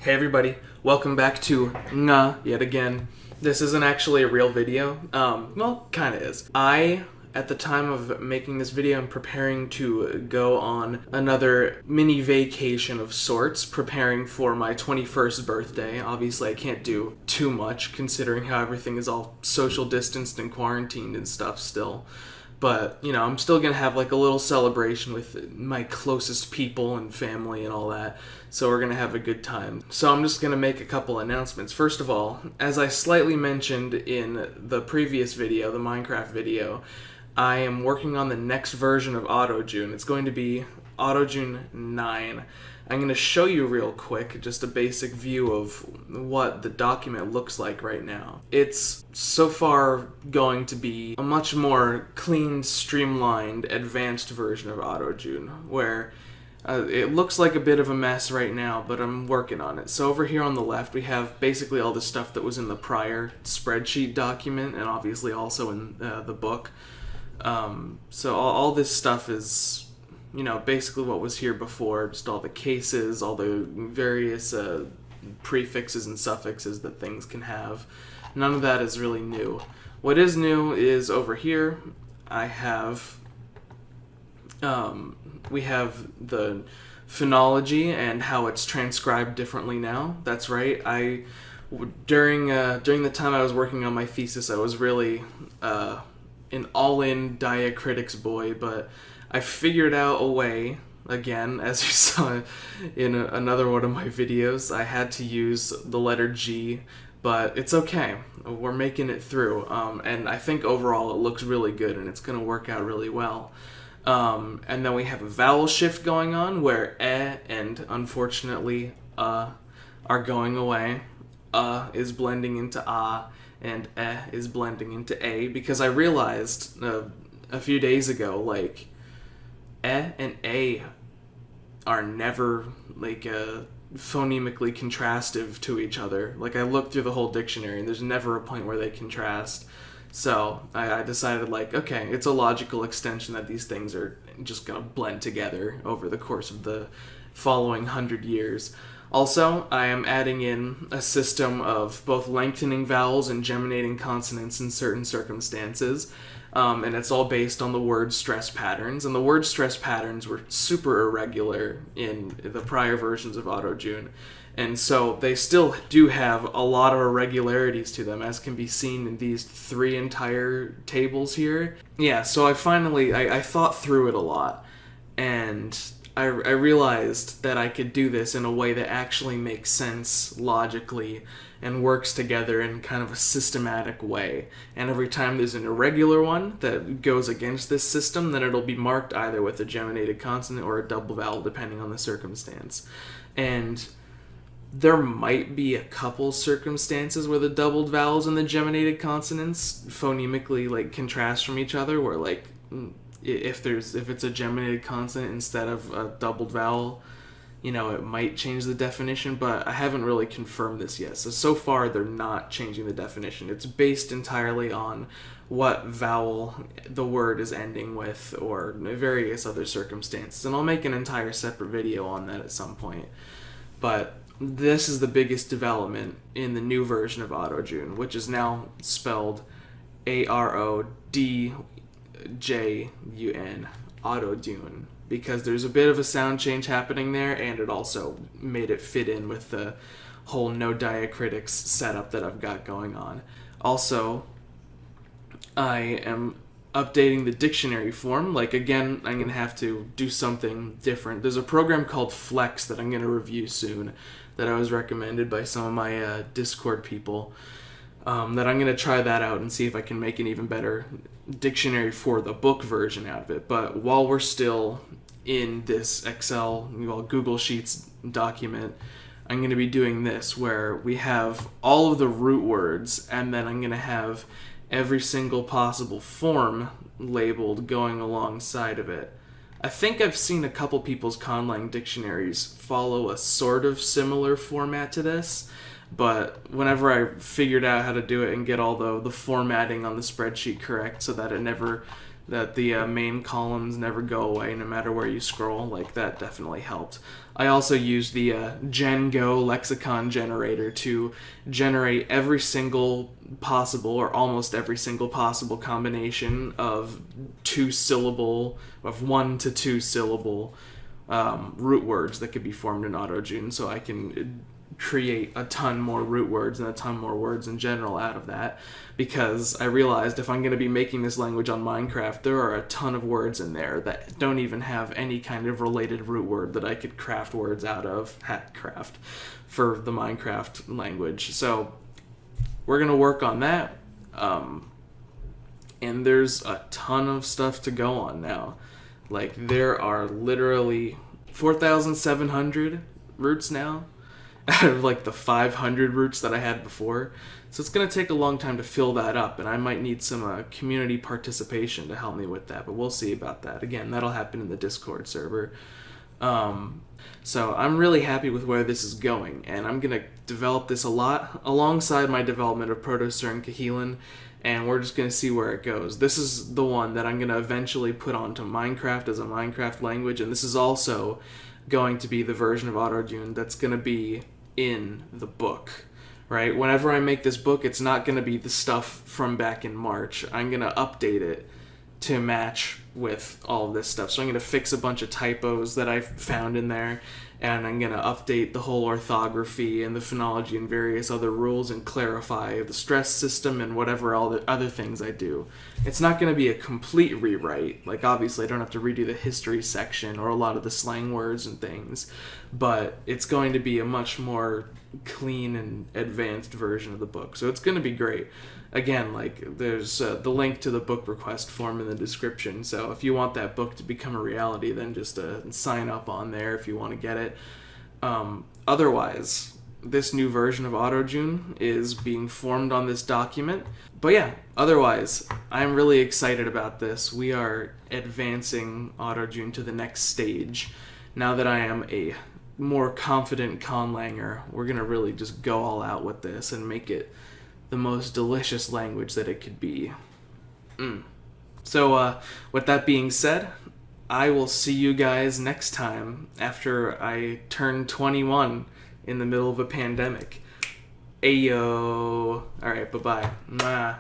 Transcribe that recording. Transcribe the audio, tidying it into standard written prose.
Hey everybody, welcome back to Nga yet again. This isn't actually a real video. Well, kinda is. At the time of making this video, I'm preparing to go on another mini vacation of sorts, preparing for my 21st birthday. Obviously, I can't do too much, considering how everything is all social distanced and quarantined and stuff still. But, you know, I'm still gonna have like a little celebration with my closest people and family and all that. So we're gonna have a good time. So I'm just gonna make a couple announcements. First of all, as I slightly mentioned in the previous video, the Minecraft video, I am working on the next version of Arojun. It's going to be Arojun 9. I'm going to show you real quick just a basic view of what the document looks like right now. It's so far going to be a much more clean, streamlined, advanced version of Arojun, where it looks like a bit of a mess right now, but I'm working on it. So over here on the left, we have basically all the stuff that was in the prior spreadsheet document, and obviously also in the book. So all this stuff is, you know, basically what was here before, just all the cases, all the various prefixes and suffixes that things can have. None of that is really new. What is new is over here, I have, we have the phonology and how it's transcribed differently now. That's right. During the time I was working on my thesis, I was really, an all-in diacritics boy, but I figured out a way, again, as you saw in another one of my videos. I had to use the letter G, but it's okay. We're making it through, and I think overall it looks really good, and it's going to work out really well. And then we have a vowel shift going on, where and, unfortunately, are going away. Is blending into and is blending into a, because I realized a few days ago, like, and a are never, like, phonemically contrastive to each other. Like, I looked through the whole dictionary, and there's never a point where they contrast. So I decided, like, okay, it's a logical extension that these things are just gonna blend together over the course of the following 100 years. Also, I am adding in a system of both lengthening vowels and geminating consonants in certain circumstances, and it's all based on the word stress patterns. And the word stress patterns were super irregular in the prior versions of Arojun, and so they still do have a lot of irregularities to them, as can be seen in these 3 entire tables here. Yeah, so I thought through it a lot, and I realized that I could do this in a way that actually makes sense logically and works together in kind of a systematic way. And every time there's an irregular one that goes against this system, then it'll be marked either with a geminated consonant or a double vowel, depending on the circumstance. And there might be a couple circumstances where the doubled vowels and the geminated consonants phonemically, like, contrast from each other, where, like, if it's a geminated consonant instead of a doubled vowel, you know, it might change the definition, but I haven't really confirmed this yet. So far, they're not changing the definition. It's based entirely on what vowel the word is ending with, or various other circumstances. And I'll make an entire separate video on that at some point. But this is the biggest development in the new version of Arojun, which is now spelled Arodjun, Arodjun, because there's a bit of a sound change happening there, and it also made it fit in with the whole no diacritics setup that I've got going on. Also, I am updating the dictionary form. Like, again, I'm going to have to do something different. There's a program called Flex that I'm going to review soon that I was recommended by some of my Discord people. That I'm going to try that out and see if I can make an even better dictionary for the book version out of it. But while we're still in this Excel, Google Sheets document, I'm going to be doing this, where we have all of the root words, and then I'm going to have every single possible form labeled going alongside of it. I think I've seen a couple people's conlang dictionaries follow a sort of similar format to this, but whenever I figured out how to do it and get all the formatting on the spreadsheet correct so that it never that the main columns never go away no matter where you scroll. Like, that definitely helped. I also used the GenGo lexicon generator to generate every single possible, or almost every single possible combination of one to two syllable root words that could be formed in Arojun, so I can create a ton more root words and a ton more words in general out of that, because I realized if I'm going to be making this language on Minecraft, there are a ton of words in there that don't even have any kind of related root word that I could craft words out of, craft, for the Minecraft language. So we're going to work on that, and there's a ton of stuff to go on now. Like, there are literally 4,700 roots now, out of like the 500 roots that I had before. So it's going to take a long time to fill that up, and I might need some community participation to help me with that, but we'll see about that. Again, that'll happen in the Discord server. So I'm really happy with where this is going, and I'm going to develop this a lot alongside my development of Protosur and Kahilin, and we're just going to see where it goes. This is the one that I'm going to eventually put onto Minecraft as a Minecraft language, and this is also going to be the version of Arojun that's going to be in the book, right? Whenever I make this book, it's not going to be the stuff from back in March. I'm going to update it to match with all of this stuff. So I'm going to fix a bunch of typos that I found in there, and I'm going to update the whole orthography and the phonology and various other rules and clarify the stress system and whatever all the other things I do. It's not going to be a complete rewrite. Like, obviously I don't have to redo the history section or a lot of the slang words and things, but it's going to be a much more clean and advanced version of the book. So it's going to be great. Again, like, there's the link to the book request form in the description, so if you want that book to become a reality, then just sign up on there if you want to get it. Otherwise, this new version of Arojun is being formed on this document. But yeah, otherwise, I'm really excited about this. We are advancing Arojun to the next stage. Now that I am a more confident conlanger, we're going to really just go all out with this and make it the most delicious language that it could be. So, with that being said, I will see you guys next time after I turn 21 in the middle of a pandemic. Ayo. Alright, bye-bye. Mwah.